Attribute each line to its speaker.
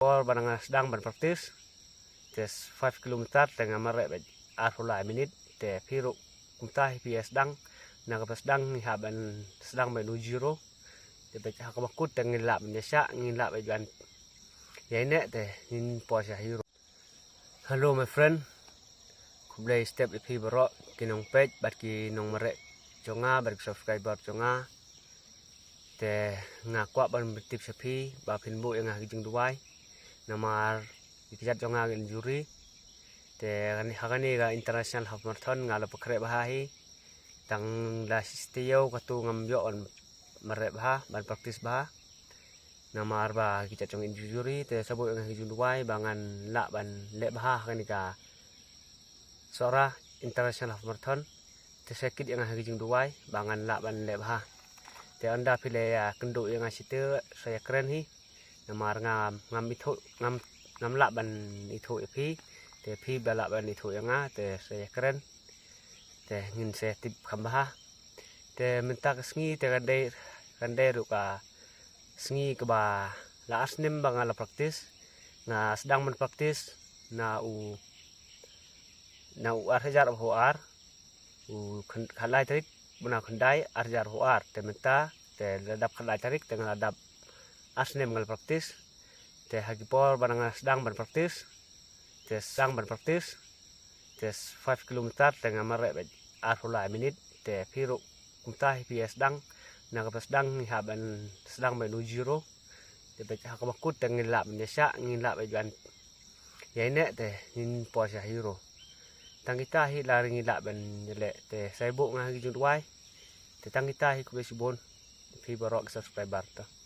Speaker 1: por barang sedang berpraktis tes 5 km tengah marek arhula minit te piru kumtah PS sedang na kapas sedang ni haban sedang menuju ro te baca hakamakut tengin lap menyesa ngin lap bajuan ya ini te ngin puasa hero. Hello my friend, kublai step di bro kinong page bat kinong marek jonga bat subscriber jonga te ngakwa ban tip sepi ba pinbu yang ngajeng duai namar dikijat jonga gen juri te hakani ga international half marathon ngala pekre bahahi tang la sistio katu ngamyo on marek bah ban praktis bah namar ba kijat jong juri te sabu yang ngajeng duai bangan la ban le bah hakani ka sora international half marathon te sekit yang ngajeng duai bangan la ban le bah te anda pilih ya kenduk yang situ saya keren hi namar ngam itu ngam lak ban itu pi te pi balak ban itu yang te saya keren te ngin saya tip kambah te minta kesengi te kandai ruka sengi ke ba la asnim bangala praktis na sedang menpraktis na u arjar ar u khalai trik buna khandai arjar ar te minta te ladap khalai tarik dengan ladap asnem ngal praktis te hagipor barang sedang berpraktis te sedang berpraktis te 5 km tengah marek arhula minit te piru kumtah PS sedang na kapas sedang ni haban sedang menuju ro te baca hakamakut tengin lap menyesa ngin lap bajuan ya ini te ngin puasa hero tang kita hi lari ngilak ban jelek te saya buk ngah hijau duai te tang kita hi kubesibon fi barok subscriber ta